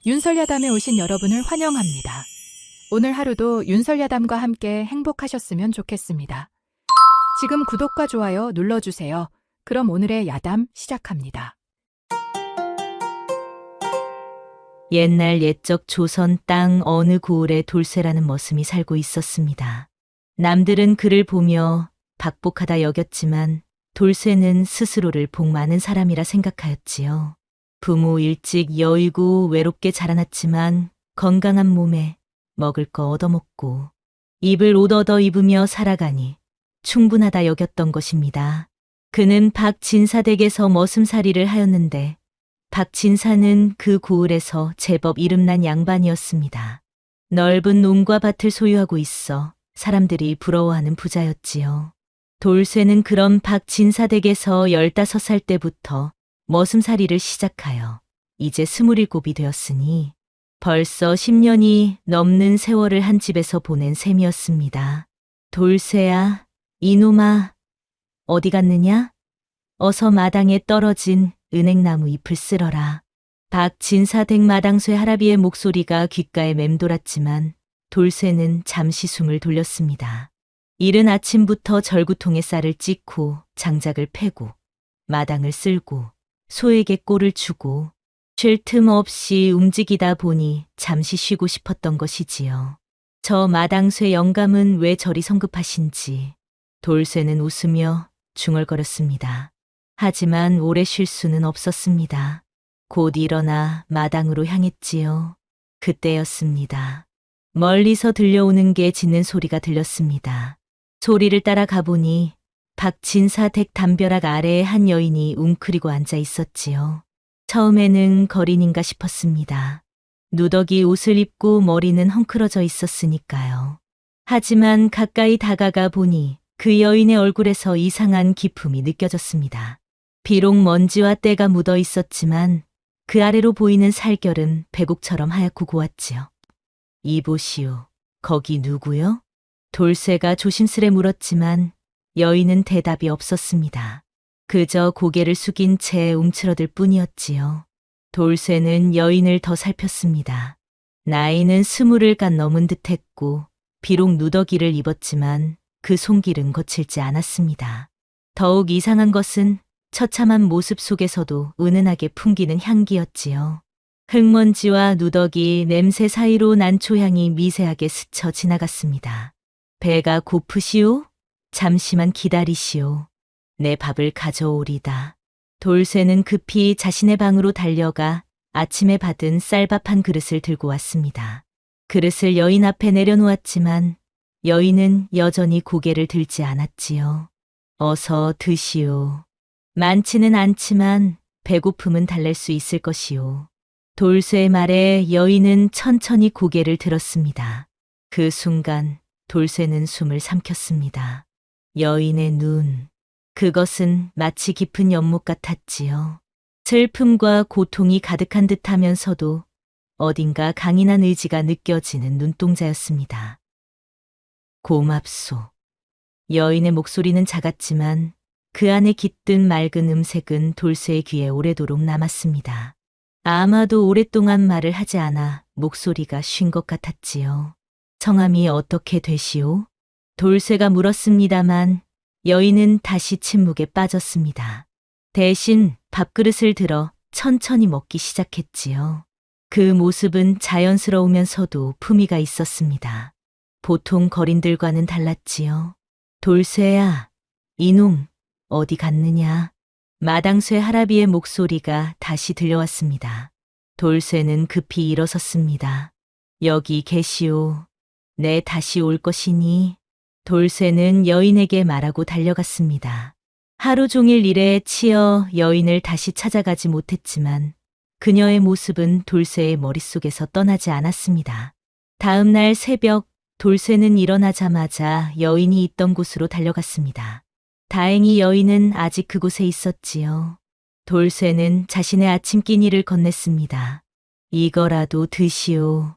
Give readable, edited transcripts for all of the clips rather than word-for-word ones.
윤설야담에 오신 여러분을 환영합니다. 오늘 하루도 윤설야담과 함께 행복하셨으면 좋겠습니다. 지금 구독과 좋아요 눌러주세요. 그럼 오늘의 야담 시작합니다. 옛날 옛적 조선 땅 어느 고을에 돌쇠라는 머슴이 살고 있었습니다. 남들은 그를 보며 박복하다 여겼지만 돌쇠는 스스로를 복 많은 사람이라 생각하였지요. 부모 일찍 여의고 외롭게 자라났지만 건강한 몸에 먹을 거 얻어먹고 입을 옷 얻어 입으며 살아가니 충분하다 여겼던 것입니다. 그는 박진사댁에서 머슴살이를 하였는데 박진사는 그 고을에서 제법 이름난 양반이었습니다. 넓은 논과 밭을 소유하고 있어 사람들이 부러워하는 부자였지요. 돌쇠는 그런 박진사댁에서 15살 때부터 머슴살이를 시작하여 이제 27이 되었으니 벌써 10년이 넘는 세월을 한 집에서 보낸 셈이었습니다. 돌쇠야, 이놈아, 어디 갔느냐? 어서 마당에 떨어진 은행나무 잎을 쓸어라. 박진사댁 마당쇠 할아비의 목소리가 귓가에 맴돌았지만 돌쇠는 잠시 숨을 돌렸습니다. 이른 아침부터 절구통에 쌀을 찢고 장작을 패고 마당을 쓸고 소에게 꼴을 주고 쉴 틈 없이 움직이다 보니 잠시 쉬고 싶었던 것이지요. 저 마당쇠 영감은 왜 저리 성급하신지 돌쇠는 웃으며 중얼거렸습니다. 하지만 오래 쉴 수는 없었습니다. 곧 일어나 마당으로 향했지요. 그때였습니다. 멀리서 들려오는 게 짖는 소리가 들렸습니다. 소리를 따라 가보니 박진사 댁 담벼락 아래에 한 여인이 웅크리고 앉아 있었지요. 처음에는 거린인가 싶었습니다. 누더기 옷을 입고 머리는 헝클어져 있었으니까요. 하지만 가까이 다가가 보니 그 여인의 얼굴에서 이상한 기품이 느껴졌습니다. 비록 먼지와 때가 묻어 있었지만 그 아래로 보이는 살결은 백옥처럼 하얗고 고왔지요. 이보시오, 거기 누구요? 돌쇠가 조심스레 물었지만 여인은 대답이 없었습니다. 그저 고개를 숙인 채 움츠러들 뿐이었지요. 돌쇠는 여인을 더 살폈습니다. 나이는 20을 간 넘은 듯했고 비록 누더기를 입었지만 그 손길은 거칠지 않았습니다. 더욱 이상한 것은 처참한 모습 속에서도 은은하게 풍기는 향기였지요. 흙먼지와 누더기 냄새 사이로 난초향이 미세하게 스쳐 지나갔습니다. 배가 고프시오? 잠시만 기다리시오. 내 밥을 가져오리다. 돌쇠는 급히 자신의 방으로 달려가 아침에 받은 쌀밥 한 그릇을 들고 왔습니다. 그릇을 여인 앞에 내려놓았지만 여인은 여전히 고개를 들지 않았지요. 어서 드시오. 많지는 않지만 배고픔은 달랠 수 있을 것이오. 돌쇠의 말에 여인은 천천히 고개를 들었습니다. 그 순간 돌쇠는 숨을 삼켰습니다. 여인의 눈, 그것은 마치 깊은 연못 같았지요. 슬픔과 고통이 가득한 듯하면서도 어딘가 강인한 의지가 느껴지는 눈동자였습니다. 고맙소. 여인의 목소리는 작았지만 그 안에 깃든 맑은 음색은 돌쇠의 귀에 오래도록 남았습니다. 아마도 오랫동안 말을 하지 않아 목소리가 쉰 것 같았지요. 성함이 어떻게 되시오? 돌쇠가 물었습니다만 여인은 다시 침묵에 빠졌습니다. 대신 밥그릇을 들어 천천히 먹기 시작했지요. 그 모습은 자연스러우면서도 품위가 있었습니다. 보통 거린들과는 달랐지요. 돌쇠야, 이놈, 어디 갔느냐? 마당쇠 할아비의 목소리가 다시 들려왔습니다. 돌쇠는 급히 일어섰습니다. 여기 계시오. 내 다시 올 것이니. 돌쇠는 여인에게 말하고 달려갔습니다. 하루 종일 일에 치여 여인을 다시 찾아가지 못했지만 그녀의 모습은 돌쇠의 머릿속에서 떠나지 않았습니다. 다음 날 새벽 돌쇠는 일어나자마자 여인이 있던 곳으로 달려갔습니다. 다행히 여인은 아직 그곳에 있었지요. 돌쇠는 자신의 아침 끼니를 건넸습니다. 이거라도 드시오.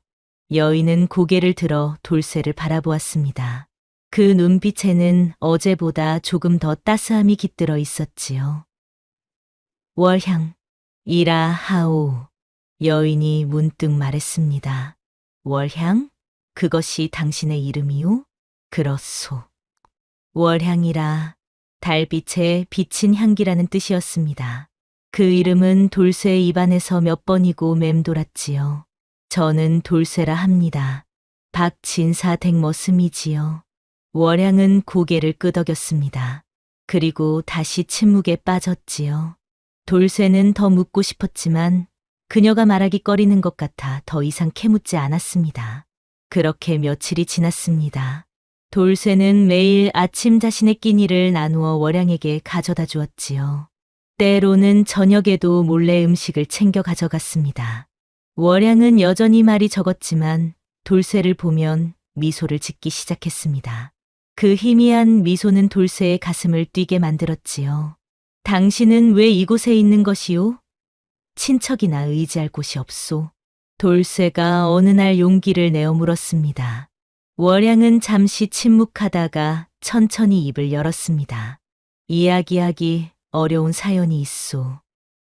여인은 고개를 들어 돌쇠를 바라보았습니다. 그 눈빛에는 어제보다 조금 더 따스함이 깃들어 있었지요. 월향, 이라 하오. 여인이 문득 말했습니다. 월향? 그것이 당신의 이름이요? 그렇소. 월향이라 달빛에 비친 향기라는 뜻이었습니다. 그 이름은 돌쇠의 입안에서 몇 번이고 맴돌았지요. 저는 돌쇠라 합니다. 박진사 댁머슴이지요. 월향은 고개를 끄덕였습니다. 그리고 다시 침묵에 빠졌지요. 돌쇠는 더 묻고 싶었지만 그녀가 말하기 꺼리는 것 같아 더 이상 캐묻지 않았습니다. 그렇게 며칠이 지났습니다. 돌쇠는 매일 아침 자신의 끼니를 나누어 월양에게 가져다 주었지요. 때로는 저녁에도 몰래 음식을 챙겨 가져갔습니다. 월양은 여전히 말이 적었지만 돌쇠를 보면 미소를 짓기 시작했습니다. 그 희미한 미소는 돌쇠의 가슴을 뛰게 만들었지요. 당신은 왜 이곳에 있는 것이오? 친척이나 의지할 곳이 없소. 돌쇠가 어느 날 용기를 내어 물었습니다. 월양은 잠시 침묵하다가 천천히 입을 열었습니다. 이야기하기 어려운 사연이 있소.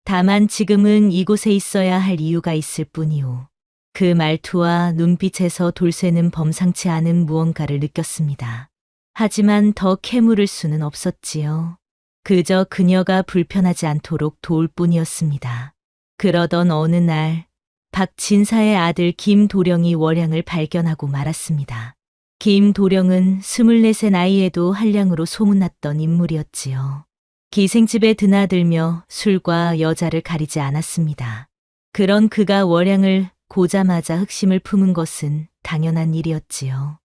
다만 지금은 이곳에 있어야 할 이유가 있을 뿐이오. 그 말투와 눈빛에서 돌쇠는 범상치 않은 무언가를 느꼈습니다. 하지만 더 캐물을 수는 없었지요. 그저 그녀가 불편하지 않도록 도울 뿐이었습니다. 그러던 어느 날 박진사의 아들 김도령이 월양을 발견하고 말았습니다. 김도령은 24세 나이에도 한량으로 소문났던 인물이었지요. 기생집에 드나들며 술과 여자를 가리지 않았습니다. 그런 그가 월양을 보자마자 흑심을 품은 것은 당연한 일이었지요.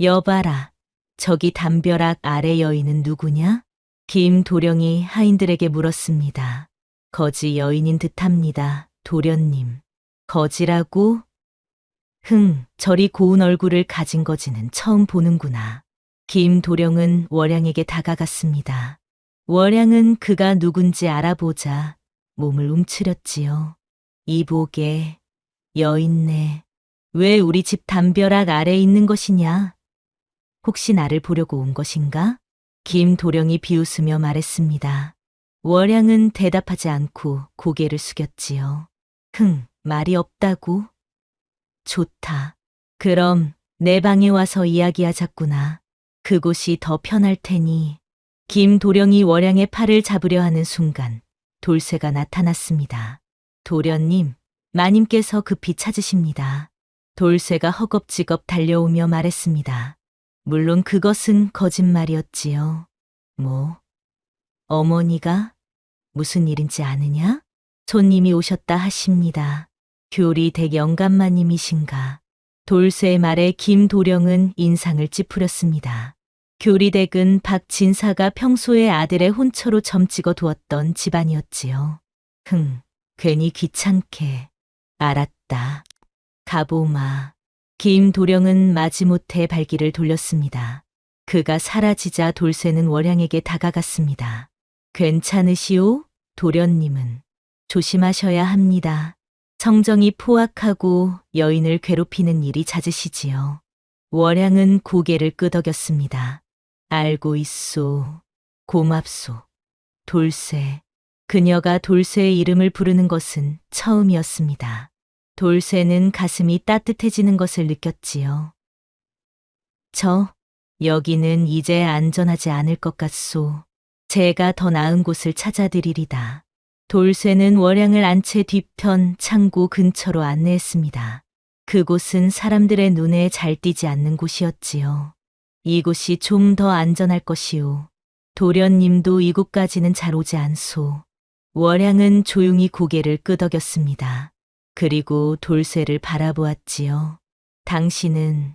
여봐라, 저기 담벼락 아래 여인은 누구냐? 김도령이 하인들에게 물었습니다. 거지 여인인 듯합니다, 도련님. 거지라고? 저리 고운 얼굴을 가진 거지는 처음 보는구나. 김도령은 월양에게 다가갔습니다. 월양은 그가 누군지 알아보자 몸을 움츠렸지요. 이보게, 여인네, 왜 우리 집 담벼락 아래 있는 것이냐? 혹시 나를 보려고 온 것인가? 김도령이 비웃으며 말했습니다. 월양은 대답하지 않고 고개를 숙였지요. 말이 없다고? 좋다. 그럼 내 방에 와서 이야기하자꾸나. 그곳이 더 편할 테니. 김도령이 월양의 팔을 잡으려 하는 순간 돌쇠가 나타났습니다. 도련님, 마님께서 급히 찾으십니다. 돌쇠가 허겁지겁 달려오며 말했습니다. 물론 그것은 거짓말이었지요. 뭐? 어머니가? 무슨 일인지 아느냐? 손님이 오셨다 하십니다. 교리댁 영감마님이신가? 돌쇠의 말에 김도령은 인상을 찌푸렸습니다. 교리댁은 박진사가 평소에 아들의 혼처로 점찍어 두었던 집안이었지요. 괜히 귀찮게. 알았다. 가보마. 김도령은 마지못해 발길을 돌렸습니다. 그가 사라지자 돌쇠는 월양에게 다가갔습니다. 괜찮으시오? 도련님은. 조심하셔야 합니다. 성정이 포악하고 여인을 괴롭히는 일이 잦으시지요. 월양은 고개를 끄덕였습니다. 알고 있소. 고맙소. 돌쇠. 그녀가 돌쇠의 이름을 부르는 것은 처음이었습니다. 돌쇠는 가슴이 따뜻해지는 것을 느꼈지요. 여기는 이제 안전하지 않을 것 같소. 제가 더 나은 곳을 찾아드리리다. 돌쇠는 월양을 안채 뒤편 창고 근처로 안내했습니다. 그곳은 사람들의 눈에 잘 띄지 않는 곳이었지요. 이곳이 좀 더 안전할 것이오. 도련님도 이곳까지는 잘 오지 않소. 월양은 조용히 고개를 끄덕였습니다. 그리고 돌쇠를 바라보았지요. 당신은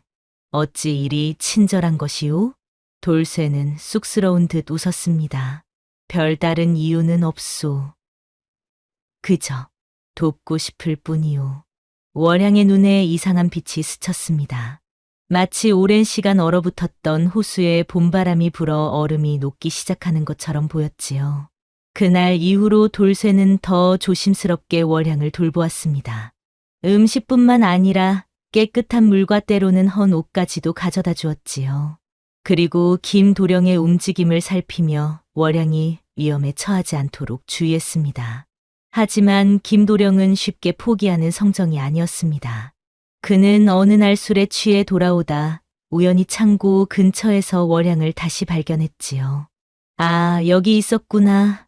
어찌 이리 친절한 것이오? 돌쇠는 쑥스러운 듯 웃었습니다. 별다른 이유는 없소. 그저 돕고 싶을 뿐이오. 월양의 눈에 이상한 빛이 스쳤습니다. 마치 오랜 시간 얼어붙었던 호수에 봄바람이 불어 얼음이 녹기 시작하는 것처럼 보였지요. 그날 이후로 돌쇠는 더 조심스럽게 월양을 돌보았습니다. 음식뿐만 아니라 깨끗한 물과 때로는 헌 옷까지도 가져다 주었지요. 그리고 김도령의 움직임을 살피며 월양이 위험에 처하지 않도록 주의했습니다. 하지만 김도령은 쉽게 포기하는 성정이 아니었습니다. 그는 어느 날 술에 취해 돌아오다 우연히 창고 근처에서 월양을 다시 발견했지요. 아, 여기 있었구나.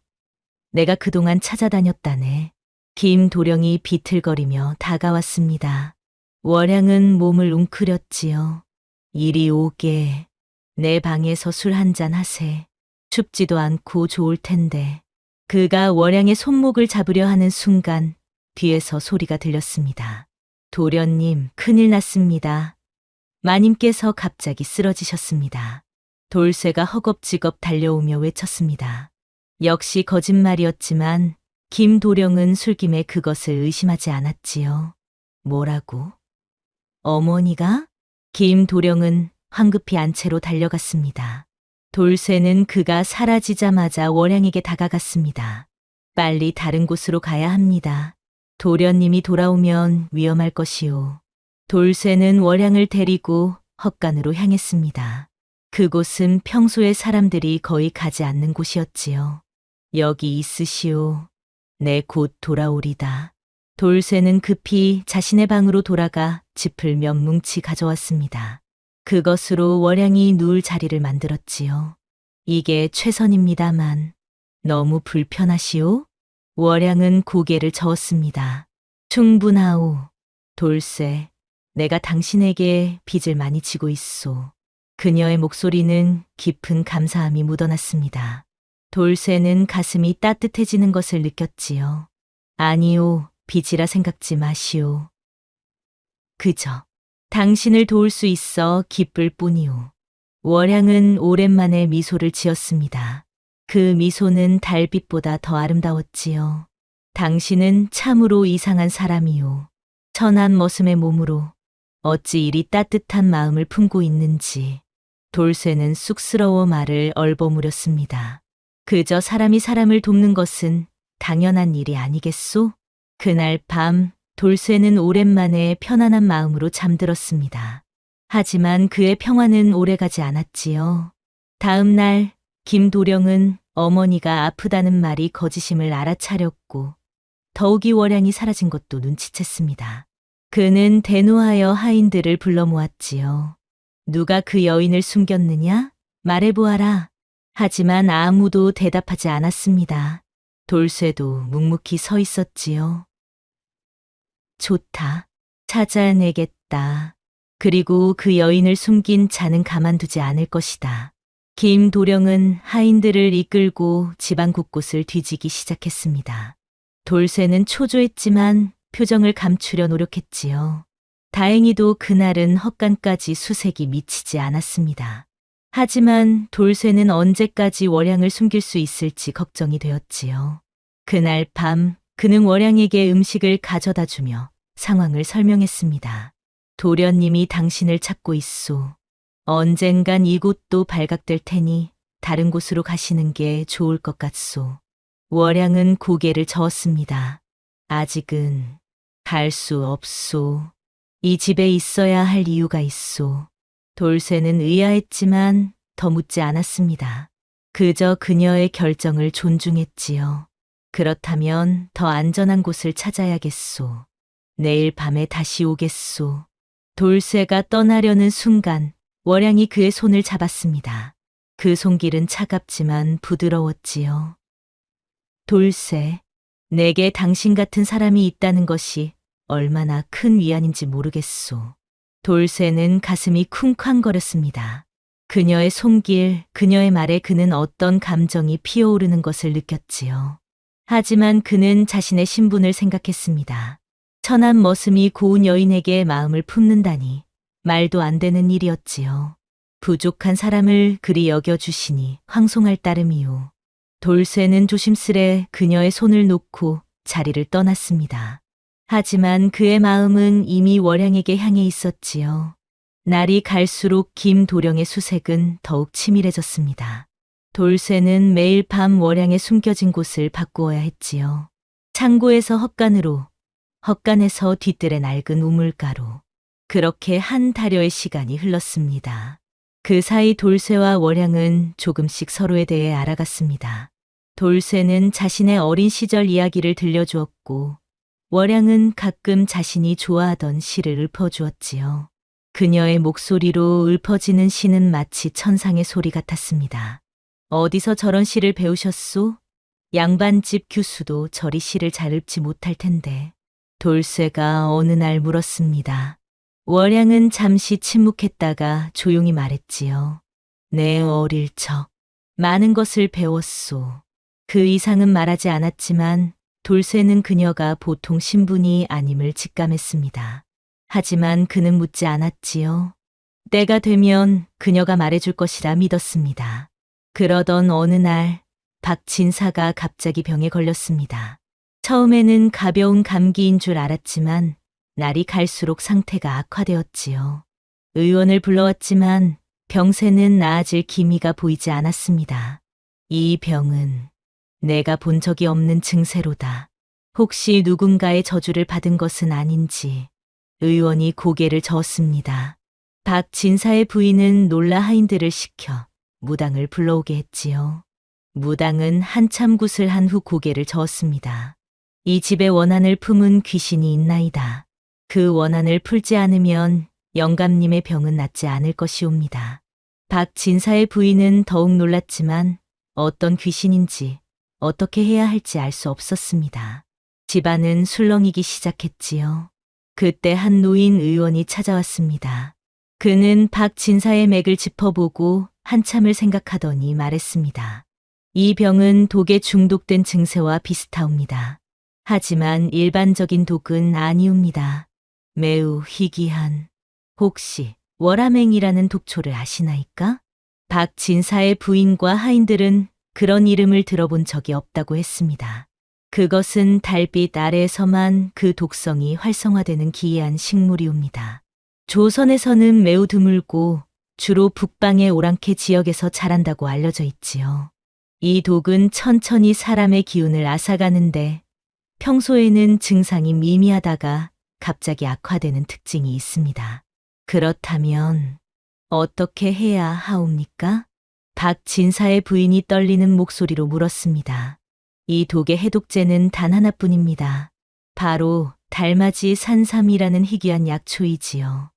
내가 그동안 찾아다녔다네. 김도령이 비틀거리며 다가왔습니다. 월양은 몸을 웅크렸지요. 이리 오게. 내 방에서 술 한잔 하세. 춥지도 않고 좋을 텐데. 그가 월양의 손목을 잡으려 하는 순간 뒤에서 소리가 들렸습니다. 도련님, 큰일 났습니다. 마님께서 갑자기 쓰러지셨습니다. 돌쇠가 허겁지겁 달려오며 외쳤습니다. 역시 거짓말이었지만 김도령은 술김에 그것을 의심하지 않았지요. 뭐라고? 어머니가? 김도령은 황급히 안채로 달려갔습니다. 돌쇠는 그가 사라지자마자 월양에게 다가갔습니다. 빨리 다른 곳으로 가야 합니다. 도련님이 돌아오면 위험할 것이오. 돌쇠는 월양을 데리고 헛간으로 향했습니다. 그곳은 평소에 사람들이 거의 가지 않는 곳이었지요. 여기 있으시오. 내 곧 돌아오리다. 돌쇠는 급히 자신의 방으로 돌아가 짚을 몇 뭉치 가져왔습니다. 그것으로 월양이 누울 자리를 만들었지요. 이게 최선입니다만 너무 불편하시오? 월양은 고개를 저었습니다. 충분하오. 돌쇠, 내가 당신에게 빚을 많이 지고 있소. 그녀의 목소리는 깊은 감사함이 묻어났습니다. 돌쇠는 가슴이 따뜻해지는 것을 느꼈지요. 아니오, 빚이라 생각지 마시오. 그저 당신을 도울 수 있어 기쁠 뿐이오. 월양은 오랜만에 미소를 지었습니다. 그 미소는 달빛보다 더 아름다웠지요. 당신은 참으로 이상한 사람이오. 천한 머슴의 몸으로 어찌 이리 따뜻한 마음을 품고 있는지. 돌쇠는 쑥스러워 말을 얼버무렸습니다. 그저 사람이 사람을 돕는 것은 당연한 일이 아니겠소? 그날 밤 돌쇠는 오랜만에 편안한 마음으로 잠들었습니다. 하지만 그의 평화는 오래가지 않았지요. 다음 날 김도령은 어머니가 아프다는 말이 거짓임을 알아차렸고 더욱이 월양이 사라진 것도 눈치챘습니다. 그는 대노하여 하인들을 불러 모았지요. 누가 그 여인을 숨겼느냐? 말해보아라. 하지만 아무도 대답하지 않았습니다. 돌쇠도 묵묵히 서 있었지요. 좋다. 찾아내겠다. 그리고 그 여인을 숨긴 자는 가만두지 않을 것이다. 김도령은 하인들을 이끌고 집안 곳곳을 뒤지기 시작했습니다. 돌쇠는 초조했지만 표정을 감추려 노력했지요. 다행히도 그날은 헛간까지 수색이 미치지 않았습니다. 하지만 돌쇠는 언제까지 월양을 숨길 수 있을지 걱정이 되었지요. 그날 밤 그는 월양에게 음식을 가져다 주며 상황을 설명했습니다. 도련님이 당신을 찾고 있소. 언젠간 이곳도 발각될 테니 다른 곳으로 가시는 게 좋을 것 같소. 월양은 고개를 저었습니다. 아직은 갈 수 없소. 이 집에 있어야 할 이유가 있소. 돌쇠는 의아했지만 더 묻지 않았습니다. 그저 그녀의 결정을 존중했지요. 그렇다면 더 안전한 곳을 찾아야겠소. 내일 밤에 다시 오겠소. 돌쇠가 떠나려는 순간 월양이 그의 손을 잡았습니다. 그 손길은 차갑지만 부드러웠지요. 돌쇠, 내게 당신 같은 사람이 있다는 것이 얼마나 큰 위안인지 모르겠소. 돌쇠는 가슴이 쿵쾅거렸습니다. 그녀의 손길, 그녀의 말에 그는 어떤 감정이 피어오르는 것을 느꼈지요. 하지만 그는 자신의 신분을 생각했습니다. 천한 머슴이 고운 여인에게 마음을 품는다니 말도 안 되는 일이었지요. 부족한 사람을 그리 여겨주시니 황송할 따름이요. 돌쇠는 조심스레 그녀의 손을 놓고 자리를 떠났습니다. 하지만 그의 마음은 이미 월양에게 향해 있었지요. 날이 갈수록 김도령의 수색은 더욱 치밀해졌습니다. 돌쇠는 매일 밤 월양에 숨겨진 곳을 바꾸어야 했지요. 창고에서 헛간으로, 헛간에서 뒤뜰의 낡은 우물가로. 그렇게 한 달여의 시간이 흘렀습니다. 그 사이 돌쇠와 월양은 조금씩 서로에 대해 알아갔습니다. 돌쇠는 자신의 어린 시절 이야기를 들려주었고, 월양은 가끔 자신이 좋아하던 시를 읊어주었지요. 그녀의 목소리로 읊어지는 시는 마치 천상의 소리 같았습니다. 어디서 저런 시를 배우셨소? 양반집 교수도 저리 시를 잘 읊지 못할 텐데. 돌쇠가 어느 날 물었습니다. 월양은 잠시 침묵했다가 조용히 말했지요. 내 어릴 적 많은 것을 배웠소. 그 이상은 말하지 않았지만 돌쇠는 그녀가 보통 신분이 아님을 직감했습니다. 하지만 그는 묻지 않았지요. 때가 되면 그녀가 말해줄 것이라 믿었습니다. 그러던 어느 날 박진사가 갑자기 병에 걸렸습니다. 처음에는 가벼운 감기인 줄 알았지만 날이 갈수록 상태가 악화되었지요. 의원을 불러왔지만 병세는 나아질 기미가 보이지 않았습니다. 이 병은 내가 본 적이 없는 증세로다. 혹시 누군가의 저주를 받은 것은 아닌지. 의원이 고개를 저었습니다. 박진사의 부인은 놀라 하인들을 시켜 무당을 불러오게 했지요. 무당은 한참 굿을 한 후 고개를 저었습니다. 이 집에 원한을 품은 귀신이 있나이다. 그 원한을 풀지 않으면 영감님의 병은 낫지 않을 것이옵니다. 박진사의 부인은 더욱 놀랐지만 어떤 귀신인지 어떻게 해야 할지 알 수 없었습니다. 집안은 술렁이기 시작했지요. 그때 한 노인 의원이 찾아왔습니다. 그는 박진사의 맥을 짚어보고 한참을 생각하더니 말했습니다. 이 병은 독에 중독된 증세와 비슷하옵니다. 하지만 일반적인 독은 아니옵니다. 매우 희귀한. 혹시 월암행이라는 독초를 아시나이까? 박진사의 부인과 하인들은 그런 이름을 들어본 적이 없다고 했습니다. 그것은 달빛 아래에서만 그 독성이 활성화되는 기이한 식물이옵니다. 조선에서는 매우 드물고 주로 북방의 오랑캐 지역에서 자란다고 알려져 있지요. 이 독은 천천히 사람의 기운을 앗아가는데 평소에는 증상이 미미하다가 갑자기 악화되는 특징이 있습니다. 그렇다면 어떻게 해야 하옵니까? 박진사의 부인이 떨리는 목소리로 물었습니다. 이 독의 해독제는 단 하나뿐입니다. 바로 달맞이 산삼이라는 희귀한 약초이지요.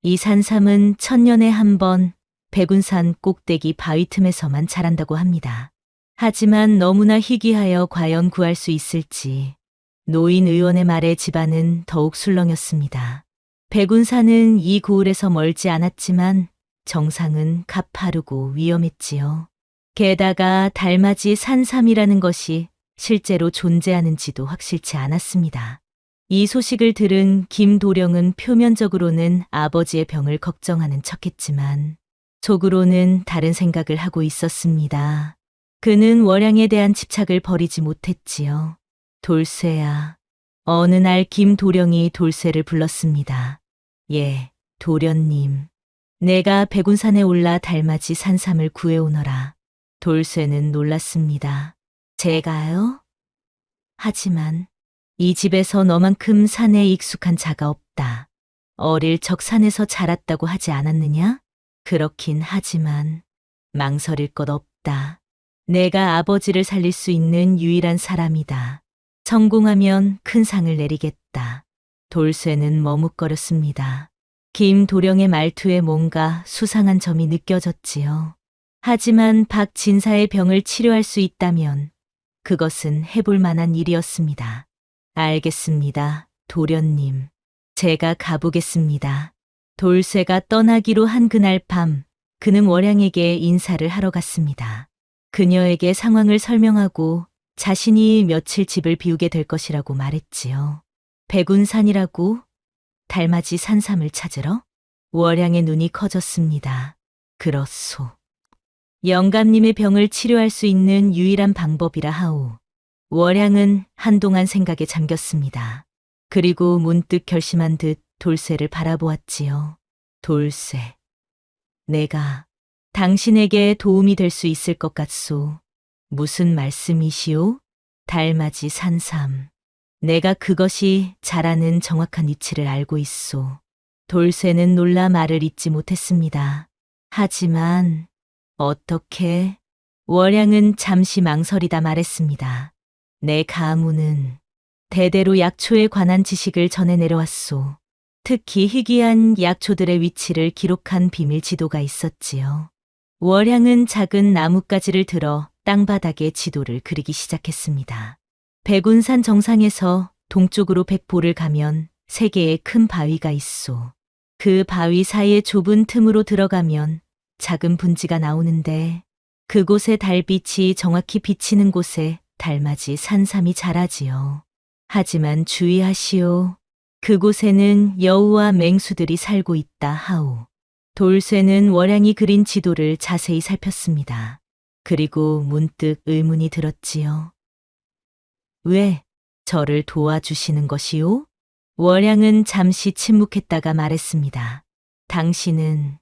이 산삼은 천년에 한 번 백운산 꼭대기 바위 틈에서만 자란다고 합니다. 하지만 너무나 희귀하여 과연 구할 수 있을지 노인 의원의 말에 집안은 더욱 술렁였습니다. 백운산은 이 고을에서 멀지 않았지만 정상은 가파르고 위험했지요. 게다가 달맞이 산삼이라는 것이 실제로 존재하는지도 확실치 않았습니다. 이 소식을 들은 김도령은 표면적으로는 아버지의 병을 걱정하는 척했지만 속으로는 다른 생각을 하고 있었습니다. 그는 월양에 대한 집착을 버리지 못했지요. 돌쇠야. 어느 날 김도령이 돌쇠를 불렀습니다. 예, 도련님. 내가 백운산에 올라 달맞이 산삼을 구해오너라. 돌쇠는 놀랐습니다. 제가요? 하지만 이 집에서 너만큼 산에 익숙한 자가 없다. 어릴 적 산에서 자랐다고 하지 않았느냐? 그렇긴 하지만 망설일 것 없다. 내가 아버지를 살릴 수 있는 유일한 사람이다. 성공하면 큰 상을 내리겠다. 돌쇠는 머뭇거렸습니다. 김도령의 말투에 뭔가 수상한 점이 느껴졌지요. 하지만 박진사의 병을 치료할 수 있다면 그것은 해볼 만한 일이었습니다. 알겠습니다, 도련님. 제가 가보겠습니다. 돌쇠가 떠나기로 한 그날 밤, 그는 월양에게 인사를 하러 갔습니다. 그녀에게 상황을 설명하고 자신이 며칠 집을 비우게 될 것이라고 말했지요. 백운산이라고? 달맞이 산삼을 찾으러? 월양의 눈이 커졌습니다. 그렇소. 영감님의 병을 치료할 수 있는 유일한 방법이라 하오. 월양은 한동안 생각에 잠겼습니다. 그리고 문득 결심한 듯 돌쇠를 바라보았지요. 돌쇠. 내가 당신에게 도움이 될 수 있을 것 같소. 무슨 말씀이시오? 달맞이 산삼. 내가 그것이 자라는 정확한 위치를 알고 있소. 돌쇠는 놀라 말을 잇지 못했습니다. 하지만 어떻게? 월양은 잠시 망설이다 말했습니다. 내 가문은 대대로 약초에 관한 지식을 전해 내려왔소. 특히 희귀한 약초들의 위치를 기록한 비밀 지도가 있었지요. 월양은 작은 나뭇가지를 들어 땅바닥에 지도를 그리기 시작했습니다. 백운산 정상에서 동쪽으로 100보를 가면 3개의 큰 바위가 있소. 그 바위 사이에 좁은 틈으로 들어가면 작은 분지가 나오는데 그곳에 달빛이 정확히 비치는 곳에 달맞이 산삼이 자라지요. 하지만 주의하시오. 그곳에는 여우와 맹수들이 살고 있다 하오. 돌쇠는 월양이 그린 지도를 자세히 살폈습니다. 그리고 문득 의문이 들었지요. 왜 저를 도와주시는 것이오? 월양은 잠시 침묵했다가 말했습니다. 당신은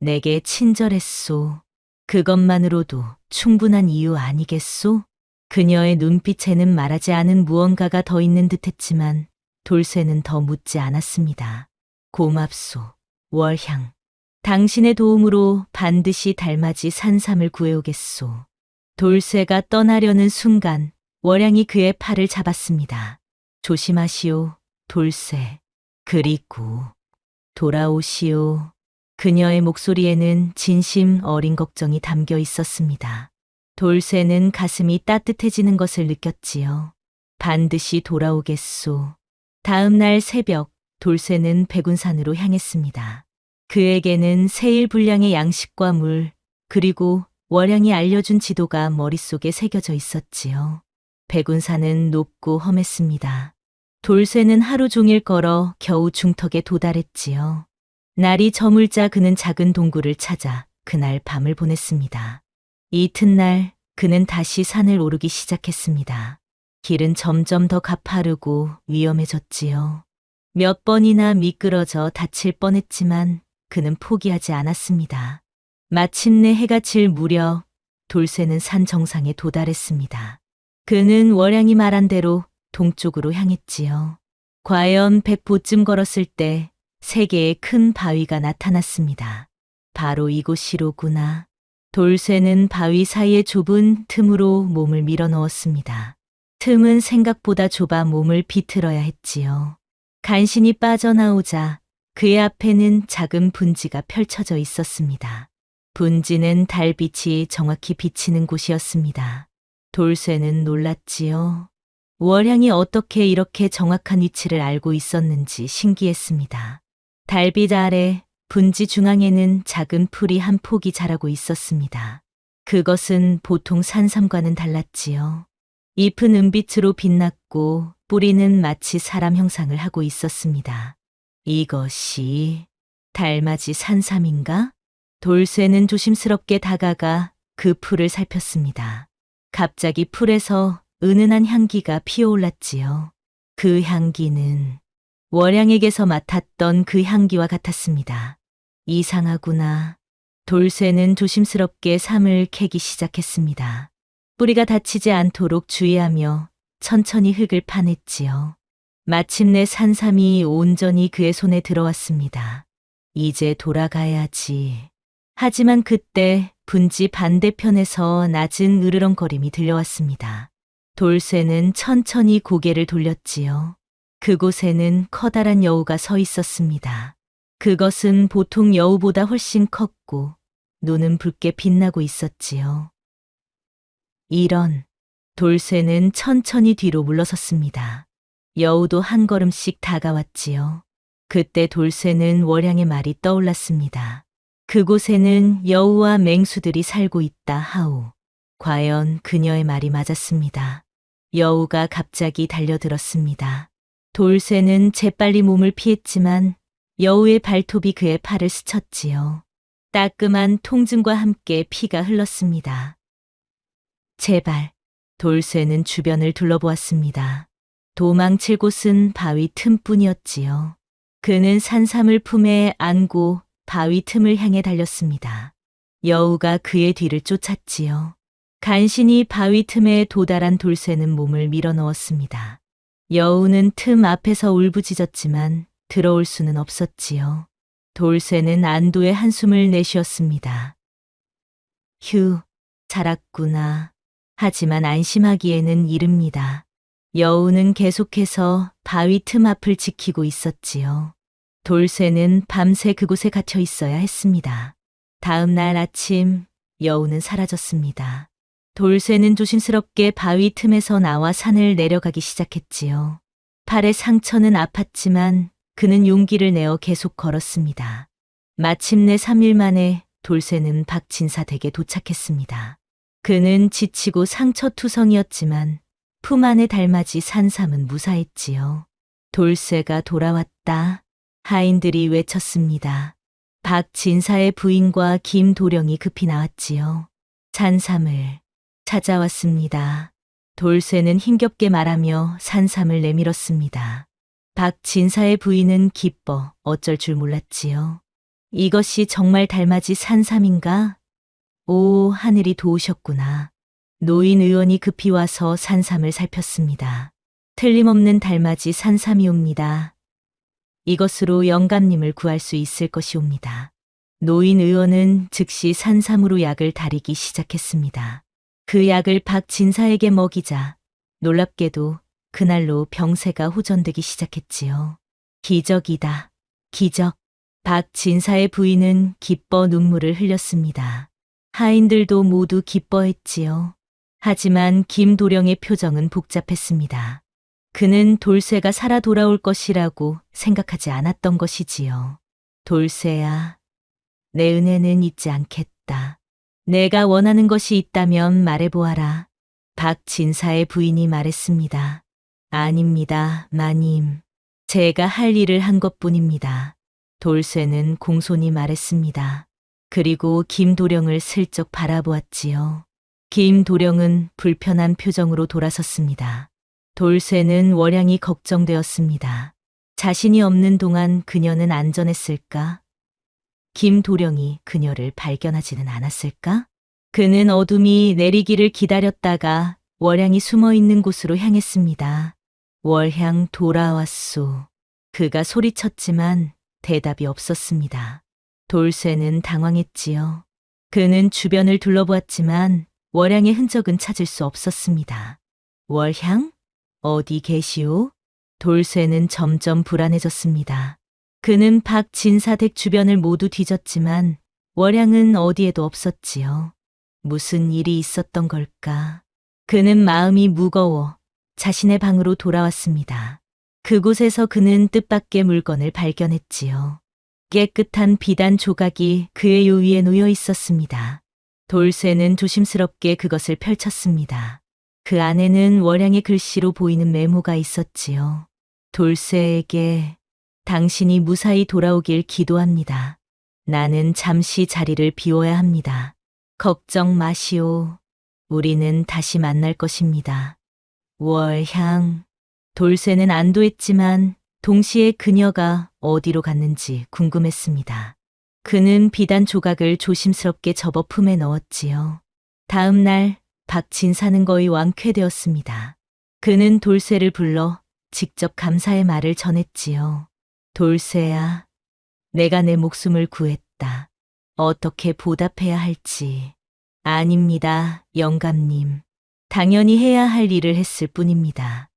내게 친절했소. 그것만으로도 충분한 이유 아니겠소? 그녀의 눈빛에는 말하지 않은 무언가가 더 있는 듯했지만 돌쇠는 더 묻지 않았습니다. 고맙소, 월향. 당신의 도움으로 반드시 달맞이 산삼을 구해오겠소. 돌쇠가 떠나려는 순간 월향이 그의 팔을 잡았습니다. 조심하시오, 돌쇠. 그리고 돌아오시오. 그녀의 목소리에는 진심 어린 걱정이 담겨 있었습니다. 돌쇠는 가슴이 따뜻해지는 것을 느꼈지요. 반드시 돌아오겠소. 다음 날 새벽, 돌쇠는 백운산으로 향했습니다. 그에게는 세일 분량의 양식과 물, 그리고 월양이 알려준 지도가 머릿속에 새겨져 있었지요. 백운산은 높고 험했습니다. 돌쇠는 하루 종일 걸어 겨우 중턱에 도달했지요. 날이 저물자 그는 작은 동굴을 찾아 그날 밤을 보냈습니다. 이튿날 그는 다시 산을 오르기 시작했습니다. 길은 점점 더 가파르고 위험해졌지요. 몇 번이나 미끄러져 다칠 뻔했지만 그는 포기하지 않았습니다. 마침내 해가 질 무렵 돌쇠는 산 정상에 도달했습니다. 그는 월양이 말한 대로 동쪽으로 향했지요. 과연 100보쯤 걸었을 때 3개의 큰 바위가 나타났습니다. 바로 이곳이로구나. 돌쇠는 바위 사이의 좁은 틈으로 몸을 밀어 넣었습니다. 틈은 생각보다 좁아 몸을 비틀어야 했지요. 간신히 빠져나오자 그의 앞에는 작은 분지가 펼쳐져 있었습니다. 분지는 달빛이 정확히 비치는 곳이었습니다. 돌쇠는 놀랐지요. 월향이 어떻게 이렇게 정확한 위치를 알고 있었는지 신기했습니다. 달빛 아래 분지 중앙에는 작은 풀이 한 폭이 자라고 있었습니다. 그것은 보통 산삼과는 달랐지요. 잎은 은빛으로 빛났고 뿌리는 마치 사람 형상을 하고 있었습니다. 이것이 달맞이 산삼인가? 돌쇠는 조심스럽게 다가가 그 풀을 살폈습니다. 갑자기 풀에서 은은한 향기가 피어올랐지요. 그 향기는 월양에게서 맡았던 그 향기와 같았습니다. 이상하구나. 돌쇠는 조심스럽게 삼을 캐기 시작했습니다. 뿌리가 다치지 않도록 주의하며 천천히 흙을 파냈지요. 마침내 산삼이 온전히 그의 손에 들어왔습니다. 이제 돌아가야지. 하지만 그때 분지 반대편에서 낮은 으르렁거림이 들려왔습니다. 돌쇠는 천천히 고개를 돌렸지요. 그곳에는 커다란 여우가 서 있었습니다. 그것은 보통 여우보다 훨씬 컸고 눈은 붉게 빛나고 있었지요. 이런, 돌쇠는 천천히 뒤로 물러섰습니다. 여우도 한 걸음씩 다가왔지요. 그때 돌쇠는 월양의 말이 떠올랐습니다. 그곳에는 여우와 맹수들이 살고 있다 하오. 과연 그녀의 말이 맞았습니다. 여우가 갑자기 달려들었습니다. 돌쇠는 재빨리 몸을 피했지만 여우의 발톱이 그의 팔을 스쳤지요. 따끔한 통증과 함께 피가 흘렀습니다. 제발, 돌쇠는 주변을 둘러보았습니다. 도망칠 곳은 바위 틈뿐이었지요. 그는 산삼을 품에 안고 바위 틈을 향해 달렸습니다. 여우가 그의 뒤를 쫓았지요. 간신히 바위 틈에 도달한 돌쇠는 몸을 밀어 넣었습니다. 여우는 틈 앞에서 울부짖었지만 들어올 수는 없었지요. 돌쇠는 안도의 한숨을 내쉬었습니다. 휴, 자랐구나. 하지만 안심하기에는 이릅니다. 여우는 계속해서 바위 틈 앞을 지키고 있었지요. 돌쇠는 밤새 그곳에 갇혀 있어야 했습니다. 다음 날 아침, 여우는 사라졌습니다. 돌쇠는 조심스럽게 바위 틈에서 나와 산을 내려가기 시작했지요. 팔의 상처는 아팠지만 그는 용기를 내어 계속 걸었습니다. 마침내 3일 만에 돌쇠는 박진사 댁에 도착했습니다. 그는 지치고 상처투성이었지만 품 안의 달맞이 산삼은 무사했지요. 돌쇠가 돌아왔다. 하인들이 외쳤습니다. 박진사의 부인과 김도령이 급히 나왔지요. 산삼을 찾아왔습니다. 돌쇠는 힘겹게 말하며 산삼을 내밀었습니다. 박진사의 부인은 기뻐 어쩔 줄 몰랐지요. 이것이 정말 달맞이 산삼인가? 오, 하늘이 도우셨구나. 노인 의원이 급히 와서 산삼을 살폈습니다. 틀림없는 달맞이 산삼이옵니다. 이것으로 영감님을 구할 수 있을 것이옵니다. 노인 의원은 즉시 산삼으로 약을 다리기 시작했습니다. 그 약을 박진사에게 먹이자 놀랍게도 그날로 병세가 호전되기 시작했지요. 기적이다. 기적. 박진사의 부인은 기뻐 눈물을 흘렸습니다. 하인들도 모두 기뻐했지요. 하지만 김도령의 표정은 복잡했습니다. 그는 돌쇠가 살아 돌아올 것이라고 생각하지 않았던 것이지요. 돌쇠야, 내 은혜는 잊지 않겠다. 내가 원하는 것이 있다면 말해보아라. 박진사의 부인이 말했습니다. 아닙니다, 마님. 제가 할 일을 한 것뿐입니다. 돌쇠는 공손히 말했습니다. 그리고 김도령을 슬쩍 바라보았지요. 김도령은 불편한 표정으로 돌아섰습니다. 돌쇠는 월양이 걱정되었습니다. 자신이 없는 동안 그녀는 안전했을까? 김도령이 그녀를 발견하지는 않았을까? 그는 어둠이 내리기를 기다렸다가 월양이 숨어 있는 곳으로 향했습니다. 월향 돌아왔소. 그가 소리쳤지만 대답이 없었습니다. 돌쇠는 당황했지요. 그는 주변을 둘러보았지만 월향의 흔적은 찾을 수 없었습니다. 월향? 어디 계시오? 돌쇠는 점점 불안해졌습니다. 그는 박진사 댁 주변을 모두 뒤졌지만 월향은 어디에도 없었지요. 무슨 일이 있었던 걸까? 그는 마음이 무거워 자신의 방으로 돌아왔습니다. 그곳에서 그는 뜻밖의 물건을 발견했지요. 깨끗한 비단 조각이 그의 요위에 놓여 있었습니다. 돌쇠는 조심스럽게 그것을 펼쳤습니다. 그 안에는 월양의 글씨로 보이는 메모가 있었지요. 돌쇠에게 당신이 무사히 돌아오길 기도합니다. 나는 잠시 자리를 비워야 합니다. 걱정 마시오. 우리는 다시 만날 것입니다. 월향. 돌쇠는 안도했지만 동시에 그녀가 어디로 갔는지 궁금했습니다. 그는 비단 조각을 조심스럽게 접어 품에 넣었지요. 다음 날 박진사는 거의 완쾌되었습니다. 그는 돌쇠를 불러 직접 감사의 말을 전했지요. 돌쇠야, 내가 내 목숨을 구했다. 어떻게 보답해야 할지. 아닙니다, 영감님. 당연히 해야 할 일을 했을 뿐입니다.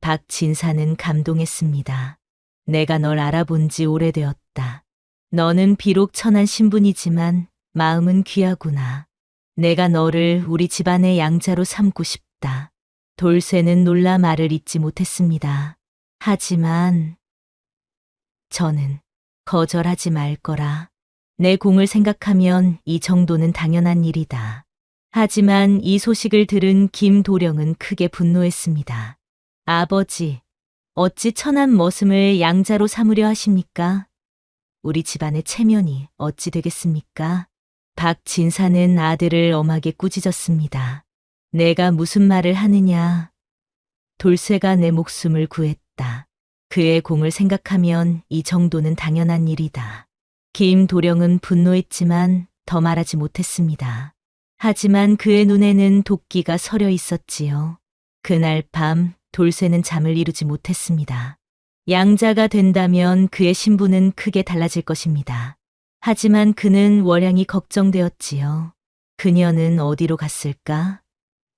박진사는 감동했습니다. 내가 널 알아본 지 오래되었다. 너는 비록 천한 신분이지만 마음은 귀하구나. 내가 너를 우리 집안의 양자로 삼고 싶다. 돌쇠는 놀라 말을 잇지 못했습니다. 하지만 저는 거절하지 말 거라. 내 공을 생각하면 이 정도는 당연한 일이다. 하지만 이 소식을 들은 김도령은 크게 분노했습니다. 아버지, 어찌 천한 머슴을 양자로 삼으려 하십니까? 우리 집안의 체면이 어찌 되겠습니까? 박진사는 아들을 엄하게 꾸짖었습니다. 내가 무슨 말을 하느냐? 돌쇠가 내 목숨을 구했다. 그의 공을 생각하면 이 정도는 당연한 일이다. 김도령은 분노했지만 더 말하지 못했습니다. 하지만 그의 눈에는 도끼가 서려 있었지요. 그날 밤 돌쇠는 잠을 이루지 못했습니다. 양자가 된다면 그의 신분은 크게 달라질 것입니다. 하지만 그는 월양이 걱정되었지요. 그녀는 어디로 갔을까?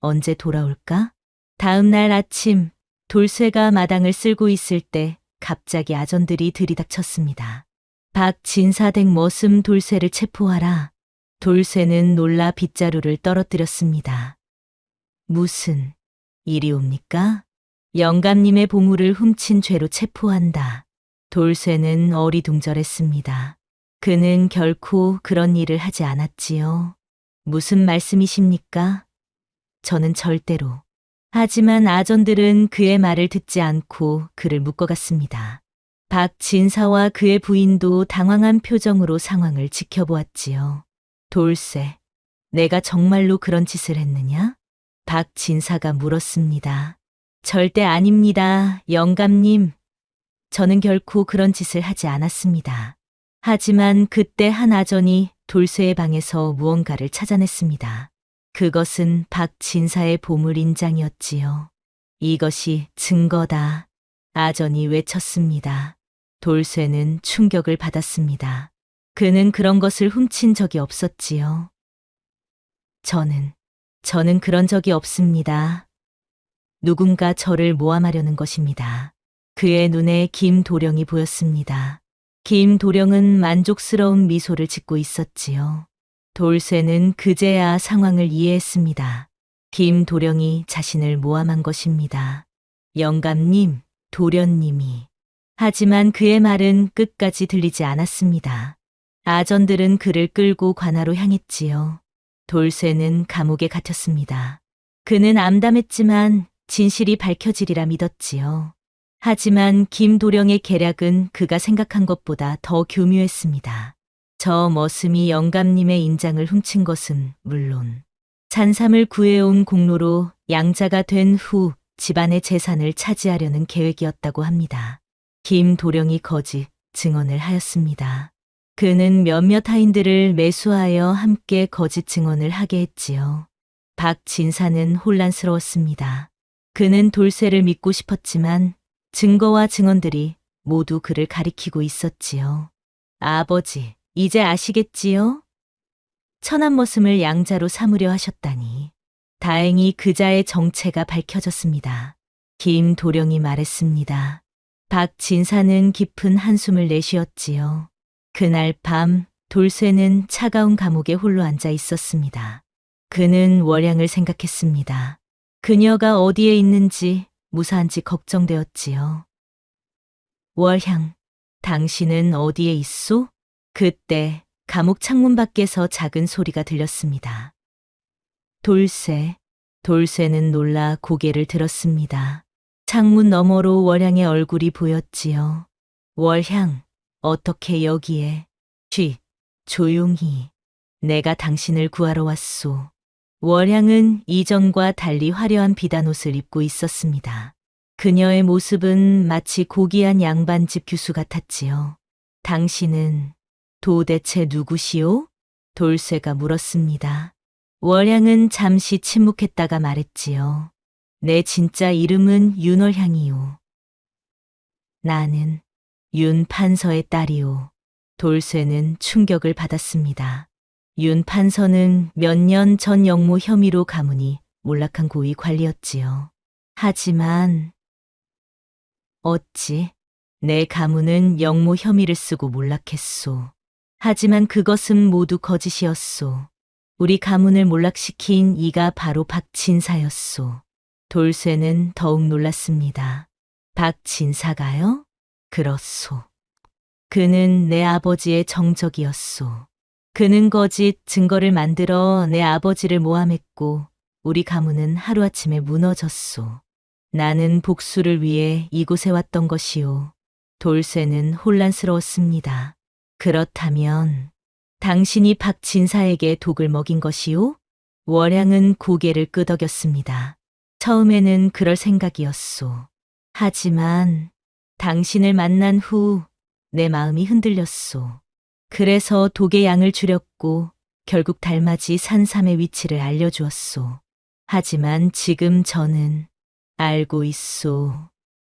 언제 돌아올까? 다음 날 아침, 돌쇠가 마당을 쓸고 있을 때 갑자기 아전들이 들이닥쳤습니다. 박진사댁 머슴 돌쇠를 체포하라. 돌쇠는 놀라 빗자루를 떨어뜨렸습니다. 무슨 일이옵니까? 영감님의 보물을 훔친 죄로 체포한다. 돌쇠는 어리둥절했습니다. 그는 결코 그런 일을 하지 않았지요. 무슨 말씀이십니까? 저는 절대로. 하지만 아전들은 그의 말을 듣지 않고 그를 묶어갔습니다. 박진사와 그의 부인도 당황한 표정으로 상황을 지켜보았지요. 돌쇠, 내가 정말로 그런 짓을 했느냐? 박진사가 물었습니다. 절대 아닙니다, 영감님. 저는 결코 그런 짓을 하지 않았습니다. 하지만 그때 한 아전이 돌쇠의 방에서 무언가를 찾아냈습니다. 그것은 박진사의 보물 인장이었지요. 이것이 증거다. 아전이 외쳤습니다. 돌쇠는 충격을 받았습니다. 그는 그런 것을 훔친 적이 없었지요. 저는 그런 적이 없습니다. 누군가 저를 모함하려는 것입니다. 그의 눈에 김도령이 보였습니다. 김도령은 만족스러운 미소를 짓고 있었지요. 돌쇠는 그제야 상황을 이해했습니다. 김도령이 자신을 모함한 것입니다. 영감님, 도련님이. 하지만 그의 말은 끝까지 들리지 않았습니다. 아전들은 그를 끌고 관하로 향했지요. 돌쇠는 감옥에 갇혔습니다. 그는 암담했지만 진실이 밝혀지리라 믿었지요. 하지만 김도령의 계략은 그가 생각한 것보다 더 교묘했습니다. 저 머슴이 영감님의 인장을 훔친 것은 물론 산삼을 구해온 공로로 양자가 된 후 집안의 재산을 차지하려는 계획이었다고 합니다. 김도령이 거짓 증언을 하였습니다. 그는 몇몇 하인들을 매수하여 함께 거짓 증언을 하게 했지요. 박진사는 혼란스러웠습니다. 그는 돌쇠를 믿고 싶었지만 증거와 증언들이 모두 그를 가리키고 있었지요. 아버지, 이제 아시겠지요? 천한 머슴을 양자로 삼으려 하셨다니. 다행히 그자의 정체가 밝혀졌습니다. 김도령이 말했습니다. 박진사는 깊은 한숨을 내쉬었지요. 그날 밤 돌쇠는 차가운 감옥에 홀로 앉아 있었습니다. 그는 월양을 생각했습니다. 그녀가 어디에 있는지 무사한지 걱정되었지요. 월향, 당신은 어디에 있소? 그때 감옥 창문 밖에서 작은 소리가 들렸습니다. 돌쇠는 놀라 고개를 들었습니다. 창문 너머로 월향의 얼굴이 보였지요. 월향, 어떻게 여기에? 조용히. 내가 당신을 구하러 왔소. 월향은 이전과 달리 화려한 비단옷을 입고 있었습니다. 그녀의 모습은 마치 고귀한 양반집 규수 같았지요. 당신은 도대체 누구시오? 돌쇠가 물었습니다. 월향은 잠시 침묵했다가 말했지요. 내 진짜 이름은 윤월향이요. 나는 윤 판서의 딸이요. 돌쇠는 충격을 받았습니다. 윤 판서는 몇 년 전 영모 혐의로 가문이 몰락한 고위 관리였지요. 하지만 어찌 내 가문은 영모 혐의를 쓰고 몰락했소. 하지만 그것은 모두 거짓이었소. 우리 가문을 몰락시킨 이가 바로 박진사였소. 돌쇠는 더욱 놀랐습니다. 박진사가요? 그렇소. 그는 내 아버지의 정적이었소. 그는 거짓 증거를 만들어 내 아버지를 모함했고 우리 가문은 하루아침에 무너졌소. 나는 복수를 위해 이곳에 왔던 것이오. 돌쇠는 혼란스러웠습니다. 그렇다면 당신이 박진사에게 독을 먹인 것이오? 월향은 고개를 끄덕였습니다. 처음에는 그럴 생각이었소. 하지만 당신을 만난 후 내 마음이 흔들렸소. 그래서 독의 양을 줄였고 결국 달맞이 산삼의 위치를 알려주었소. 하지만 지금 저는 알고 있소.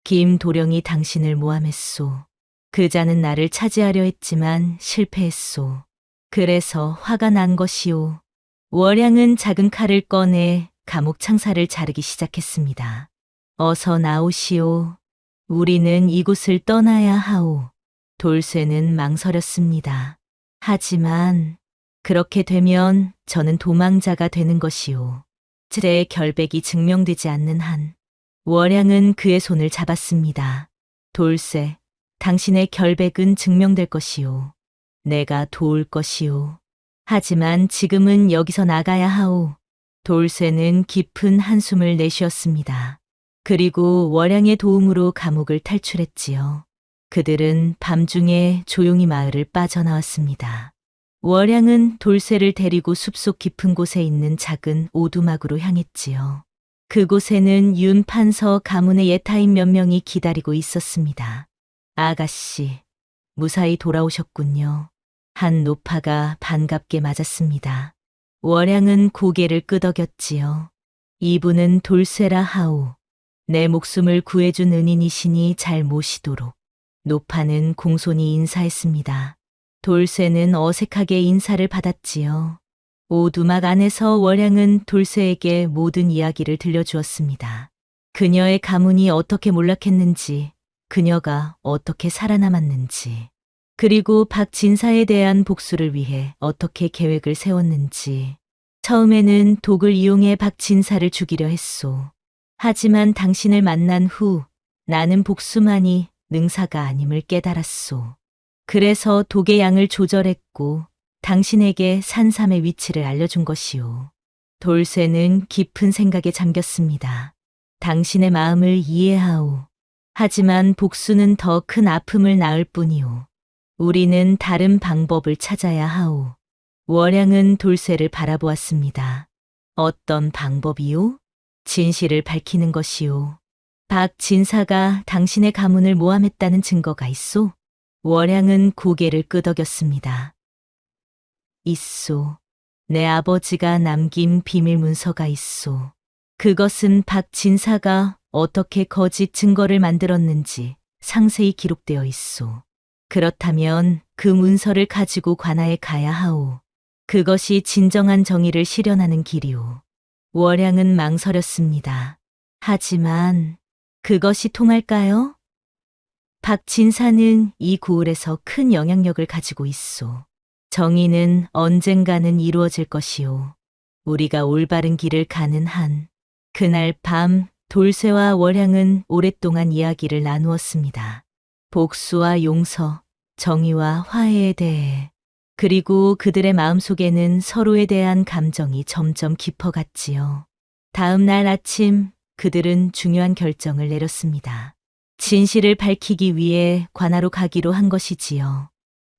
김도령이 당신을 모함했소. 그자는 나를 차지하려 했지만 실패했소. 그래서 화가 난 것이오. 월양은 작은 칼을 꺼내 감옥 창살을 자르기 시작했습니다. 어서 나오시오. 우리는 이곳을 떠나야 하오. 돌쇠는 망설였습니다. 하지만 그렇게 되면 저는 도망자가 되는 것이오. 제 결백이 증명되지 않는 한 월양은 그의 손을 잡았습니다. 돌쇠, 당신의 결백은 증명될 것이오. 내가 도울 것이오. 하지만 지금은 여기서 나가야 하오. 돌쇠는 깊은 한숨을 내쉬었습니다. 그리고 월양의 도움으로 감옥을 탈출했지요. 그들은 밤중에 조용히 마을을 빠져나왔습니다. 월양은 돌쇠를 데리고 숲속 깊은 곳에 있는 작은 오두막으로 향했지요. 그곳에는 윤 판서 가문의 예타인 몇 명이 기다리고 있었습니다. 아가씨, 무사히 돌아오셨군요. 한 노파가 반갑게 맞았습니다. 월양은 고개를 끄덕였지요. 이분은 돌쇠라 하오. 내 목숨을 구해준 은인이시니 잘 모시도록. 노파는 공손히 인사했습니다. 돌쇠는 어색하게 인사를 받았지요. 오두막 안에서 월양은 돌쇠에게 모든 이야기를 들려주었습니다. 그녀의 가문이 어떻게 몰락했는지, 그녀가 어떻게 살아남았는지, 그리고 박진사에 대한 복수를 위해 어떻게 계획을 세웠는지. 처음에는 독을 이용해 박진사를 죽이려 했소. 하지만 당신을 만난 후 나는 복수만이 능사가 아님을 깨달았소. 그래서 독의 양을 조절했고 당신에게 산삼의 위치를 알려준 것이오. 돌쇠는 깊은 생각에 잠겼습니다. 당신의 마음을 이해하오. 하지만 복수는 더 큰 아픔을 낳을 뿐이오. 우리는 다른 방법을 찾아야 하오. 월양은 돌쇠를 바라보았습니다. 어떤 방법이요? 진실을 밝히는 것이오. 박진사가 당신의 가문을 모함했다는 증거가 있소? 월양은 고개를 끄덕였습니다. 있소. 내 아버지가 남긴 비밀 문서가 있소. 그것은 박진사가 어떻게 거짓 증거를 만들었는지 상세히 기록되어 있소. 그렇다면 그 문서를 가지고 관아에 가야 하오. 그것이 진정한 정의를 실현하는 길이오. 월양은 망설였습니다. 하지만 그것이 통할까요? 박진사는 이 고을에서 큰 영향력을 가지고 있소. 정의는 언젠가는 이루어질 것이오. 우리가 올바른 길을 가는 한. 그날 밤 돌쇠와 월양은 오랫동안 이야기를 나누었습니다. 복수와 용서, 정의와 화해에 대해. 그리고 그들의 마음속에는 서로에 대한 감정이 점점 깊어갔지요. 다음 날 아침 그들은 중요한 결정을 내렸습니다. 진실을 밝히기 위해 관아로 가기로 한 것이지요.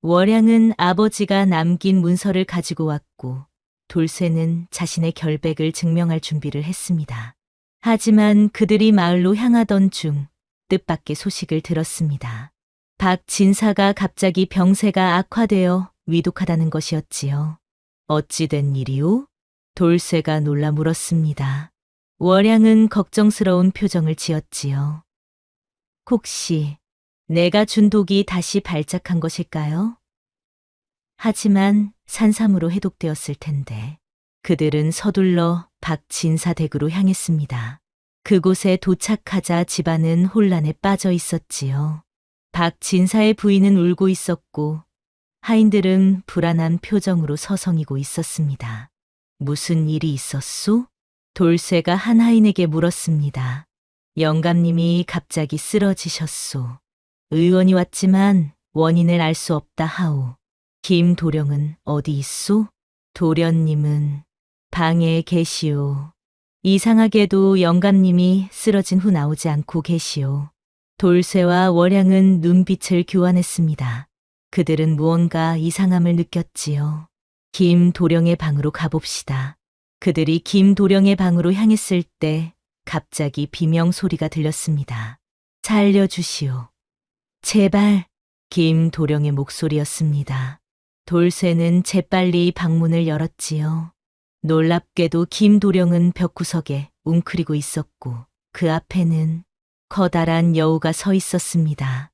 월양은 아버지가 남긴 문서를 가지고 왔고 돌쇠는 자신의 결백을 증명할 준비를 했습니다. 하지만 그들이 마을로 향하던 중 뜻밖의 소식을 들었습니다. 박진사가 갑자기 병세가 악화되어 위독하다는 것이었지요. 어찌된 일이오? 돌쇠가 놀라 물었습니다. 월양은 걱정스러운 표정을 지었지요. 혹시 내가 준 독이 다시 발작한 것일까요? 하지만 산삼으로 해독되었을 텐데. 그들은 서둘러 박진사 댁으로 향했습니다. 그곳에 도착하자 집안은 혼란에 빠져 있었지요. 박진사의 부인은 울고 있었고 하인들은 불안한 표정으로 서성이고 있었습니다. 무슨 일이 있었소? 돌쇠가 한 하인에게 물었습니다. 영감님이 갑자기 쓰러지셨소. 의원이 왔지만 원인을 알 수 없다 하오. 김도령은 어디 있소? 도련님은 방에 계시오. 이상하게도 영감님이 쓰러진 후 나오지 않고 계시오. 돌쇠와 월양은 눈빛을 교환했습니다. 그들은 무언가 이상함을 느꼈지요. 김도령의 방으로 가봅시다. 그들이 김도령의 방으로 향했을 때 갑자기 비명 소리가 들렸습니다. 살려주시오. 제발. 김도령의 목소리였습니다. 돌쇠는 재빨리 방문을 열었지요. 놀랍게도 김도령은 벽구석에 웅크리고 있었고 그 앞에는 커다란 여우가 서 있었습니다.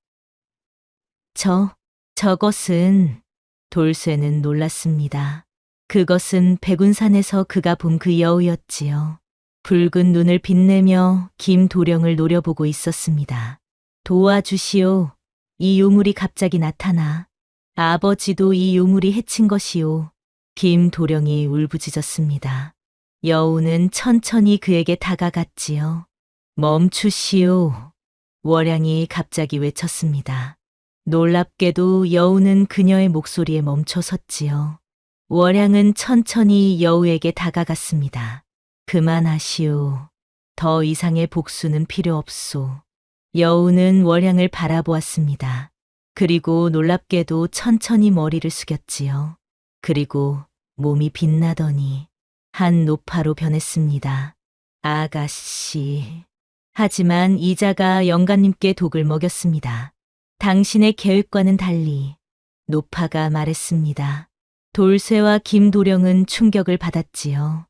저것은. 돌쇠는 놀랐습니다. 그것은 백운산에서 그가 본 그 여우였지요. 붉은 눈을 빛내며 김도령을 노려보고 있었습니다. 도와주시오. 이 요물이 갑자기 나타나. 아버지도 이 요물이 해친 것이오. 김도령이 울부짖었습니다. 여우는 천천히 그에게 다가갔지요. 멈추시오. 월양이 갑자기 외쳤습니다. 놀랍게도 여우는 그녀의 목소리에 멈춰섰지요. 월양은 천천히 여우에게 다가갔습니다. 그만하시오. 더 이상의 복수는 필요 없소. 여우는 월양을 바라보았습니다. 그리고 놀랍게도 천천히 머리를 숙였지요. 그리고 몸이 빛나더니 한 노파로 변했습니다. 아가씨. 하지만 이자가 영감님께 독을 먹였습니다. 당신의 계획과는 달리 노파가 말했습니다. 돌쇠와 김도령은 충격을 받았지요.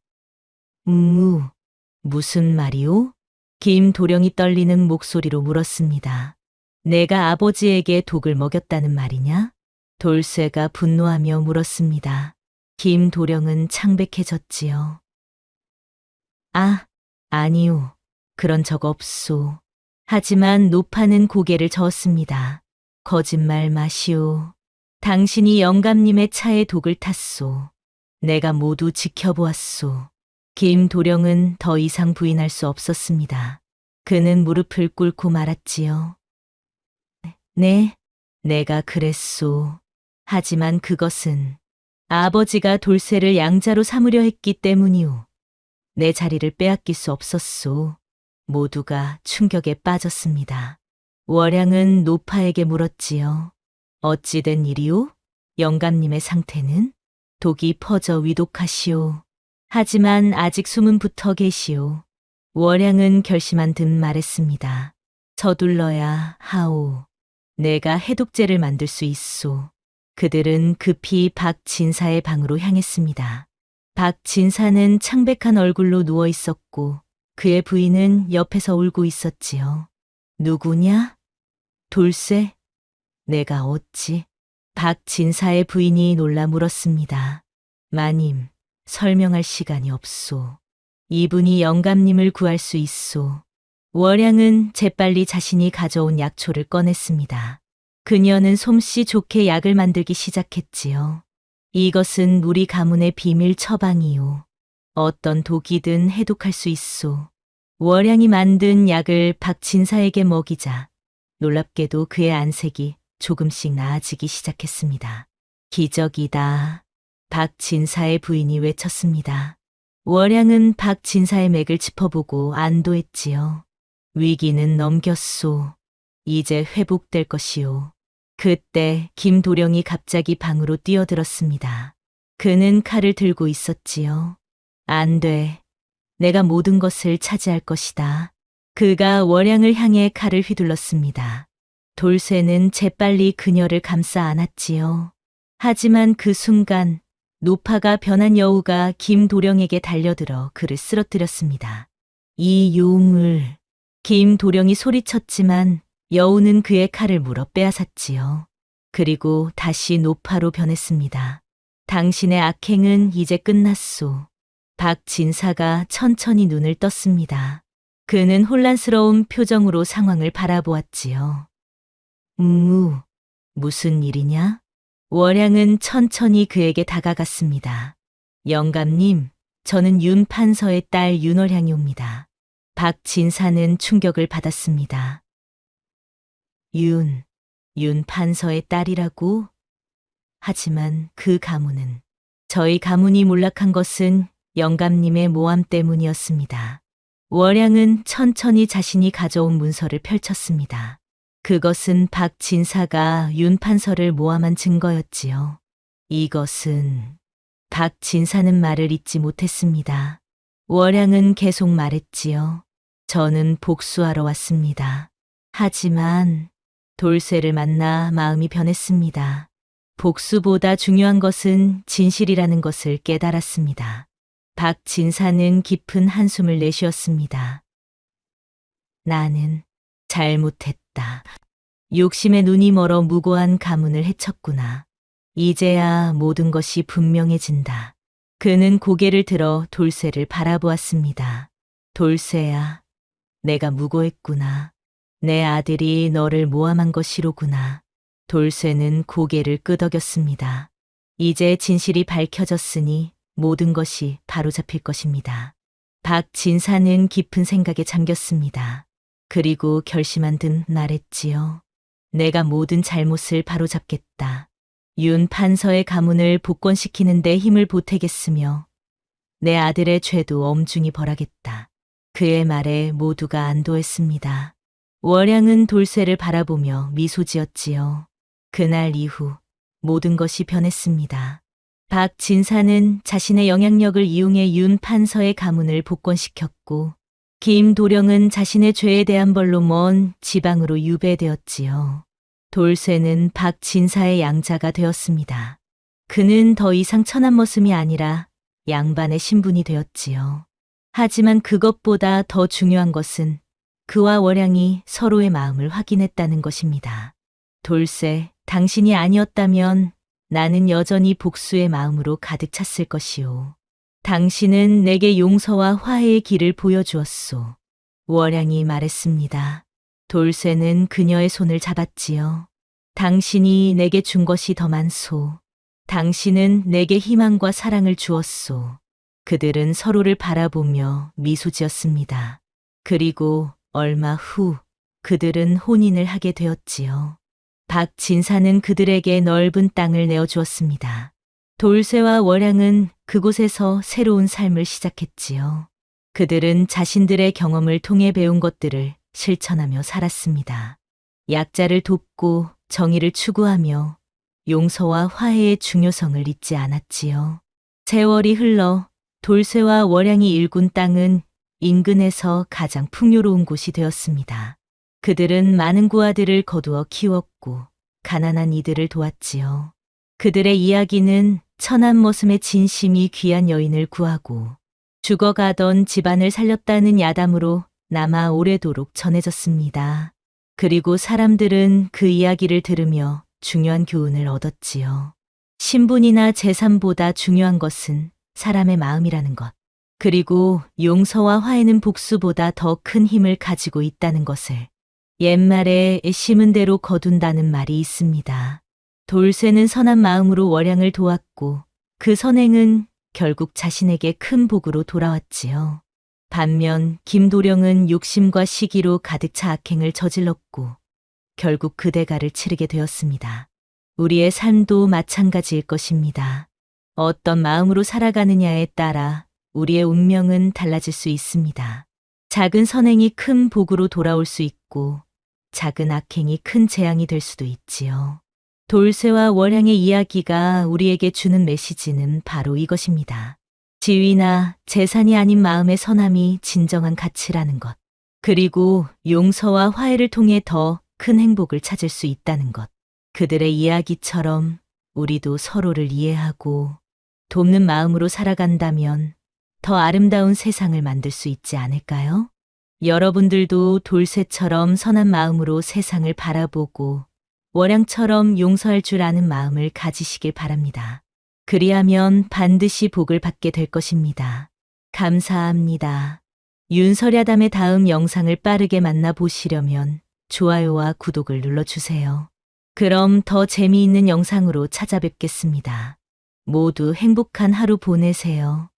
무슨 말이오? 김도령이 떨리는 목소리로 물었습니다. 내가 아버지에게 독을 먹였다는 말이냐? 돌쇠가 분노하며 물었습니다. 김도령은 창백해졌지요. 아니요. 그런 적 없소. 하지만 노파는 고개를 저었습니다. 거짓말 마시오. 당신이 영감님의 차에 독을 탔소. 내가 모두 지켜보았소. 김도령은 더 이상 부인할 수 없었습니다. 그는 무릎을 꿇고 말았지요. 네, 내가 그랬소. 하지만 그것은 아버지가 돌쇠를 양자로 삼으려 했기 때문이오. 내 자리를 빼앗길 수 없었소. 모두가 충격에 빠졌습니다. 월양은 노파에게 물었지요. 어찌된 일이오? 영감님의 상태는? 독이 퍼져 위독하시오. 하지만 아직 숨은 붙어 계시오. 월양은 결심한 듯 말했습니다. 서둘러야 하오. 내가 해독제를 만들 수 있소. 그들은 급히 박진사의 방으로 향했습니다. 박진사는 창백한 얼굴로 누워 있었고 그의 부인은 옆에서 울고 있었지요. 누구냐? 돌쇠? 내가 어찌? 박진사의 부인이 놀라 물었습니다. 마님, 설명할 시간이 없소. 이분이 영감님을 구할 수 있소. 월양은 재빨리 자신이 가져온 약초를 꺼냈습니다. 그녀는 솜씨 좋게 약을 만들기 시작했지요. 이것은 우리 가문의 비밀 처방이요. 어떤 독이든 해독할 수 있소. 월양이 만든 약을 박진사에게 먹이자 놀랍게도 그의 안색이 조금씩 나아지기 시작했습니다. 기적이다. 박진사의 부인이 외쳤습니다. 월양은 박진사의 맥을 짚어보고 안도했지요. 위기는 넘겼소. 이제 회복될 것이오. 그때 김도령이 갑자기 방으로 뛰어들었습니다. 그는 칼을 들고 있었지요. 안 돼. 내가 모든 것을 차지할 것이다. 그가 월양을 향해 칼을 휘둘렀습니다. 돌쇠는 재빨리 그녀를 감싸 안았지요. 하지만 그 순간 노파가 변한 여우가 김도령에게 달려들어 그를 쓰러뜨렸습니다. 이 요물. 김도령이 소리쳤지만 여우는 그의 칼을 물어 빼앗았지요. 그리고 다시 노파로 변했습니다. 당신의 악행은 이제 끝났소. 박진사가 천천히 눈을 떴습니다. 그는 혼란스러운 표정으로 상황을 바라보았지요. 무슨 일이냐? 월양은 천천히 그에게 다가갔습니다. 영감님, 저는 윤 판서의 딸 윤월향이옵니다. 박진사는 충격을 받았습니다. 윤 판서의 딸이라고? 하지만 그 가문은 저희 가문이 몰락한 것은 영감님의 모함 때문이었습니다. 월양은 천천히 자신이 가져온 문서를 펼쳤습니다. 그것은 박진사가 윤 판서를 모함한 증거였지요. 이것은 박진사는 말을 잇지 못했습니다. 월양은 계속 말했지요. 저는 복수하러 왔습니다. 하지만 돌쇠를 만나 마음이 변했습니다. 복수보다 중요한 것은 진실이라는 것을 깨달았습니다. 박진사는 깊은 한숨을 내쉬었습니다. 나는 잘못했다. 욕심에 눈이 멀어 무고한 가문을 해쳤구나. 이제야 모든 것이 분명해진다. 그는 고개를 들어 돌쇠를 바라보았습니다. 돌쇠야, 내가 무고했구나. 내 아들이 너를 모함한 것이로구나. 돌쇠는 고개를 끄덕였습니다. 이제 진실이 밝혀졌으니 모든 것이 바로잡힐 것입니다. 박진사는 깊은 생각에 잠겼습니다. 그리고 결심한 듯 말했지요. 내가 모든 잘못을 바로잡겠다. 윤 판서의 가문을 복권시키는 데 힘을 보태겠으며 내 아들의 죄도 엄중히 벌하겠다. 그의 말에 모두가 안도했습니다. 월양은 돌쇠를 바라보며 미소 지었지요. 그날 이후 모든 것이 변했습니다. 박진사는 자신의 영향력을 이용해 윤 판서의 가문을 복권시켰고 김도령은 자신의 죄에 대한 벌로 먼 지방으로 유배되었지요. 돌쇠는 박진사의 양자가 되었습니다. 그는 더 이상 천한머슴이 아니라 양반의 신분이 되었지요. 하지만 그것보다 더 중요한 것은 그와 월양이 서로의 마음을 확인했다는 것입니다. 돌쇠, 당신이 아니었다면 나는 여전히 복수의 마음으로 가득 찼을 것이오. 당신은 내게 용서와 화해의 길을 보여주었소. 월양이 말했습니다. 돌쇠는 그녀의 손을 잡았지요. 당신이 내게 준 것이 더 많소. 당신은 내게 희망과 사랑을 주었소. 그들은 서로를 바라보며 미소 지었습니다. 그리고 얼마 후 그들은 혼인을 하게 되었지요. 박진사는 그들에게 넓은 땅을 내어주었습니다. 돌쇠와 월양은 그곳에서 새로운 삶을 시작했지요. 그들은 자신들의 경험을 통해 배운 것들을 실천하며 살았습니다. 약자를 돕고 정의를 추구하며 용서와 화해의 중요성을 잊지 않았지요. 세월이 흘러 돌쇠와 월양이 일군 땅은 인근에서 가장 풍요로운 곳이 되었습니다. 그들은 많은 구아들을 거두어 키웠고 가난한 이들을 도왔지요. 그들의 이야기는 천한머슴의 진심이 귀한 여인을 구하고 죽어가던 집안을 살렸다는 야담으로 남아 오래도록 전해졌습니다. 그리고 사람들은 그 이야기를 들으며 중요한 교훈을 얻었지요. 신분이나 재산보다 중요한 것은 사람의 마음이라는 것. 그리고 용서와 화해는 복수보다 더 큰 힘을 가지고 있다는 것을. 옛말에 심은 대로 거둔다는 말이 있습니다. 돌쇠는 선한 마음으로 월양을 도왔고 그 선행은 결국 자신에게 큰 복으로 돌아왔지요. 반면 김도령은 욕심과 시기로 가득 차 악행을 저질렀고 결국 그 대가를 치르게 되었습니다. 우리의 삶도 마찬가지일 것입니다. 어떤 마음으로 살아가느냐에 따라 우리의 운명은 달라질 수 있습니다. 작은 선행이 큰 복으로 돌아올 수 있고 작은 악행이 큰 재앙이 될 수도 있지요. 돌쇠와 월양의 이야기가 우리에게 주는 메시지는 바로 이것입니다. 지위나 재산이 아닌 마음의 선함이 진정한 가치라는 것. 그리고 용서와 화해를 통해 더 큰 행복을 찾을 수 있다는 것. 그들의 이야기처럼 우리도 서로를 이해하고 돕는 마음으로 살아간다면 더 아름다운 세상을 만들 수 있지 않을까요? 여러분들도 돌쇠처럼 선한 마음으로 세상을 바라보고 월양처럼 용서할 줄 아는 마음을 가지시길 바랍니다. 그리하면 반드시 복을 받게 될 것입니다. 감사합니다. 윤설야담의 다음 영상을 빠르게 만나보시려면 좋아요와 구독을 눌러주세요. 그럼 더 재미있는 영상으로 찾아뵙겠습니다. 모두 행복한 하루 보내세요.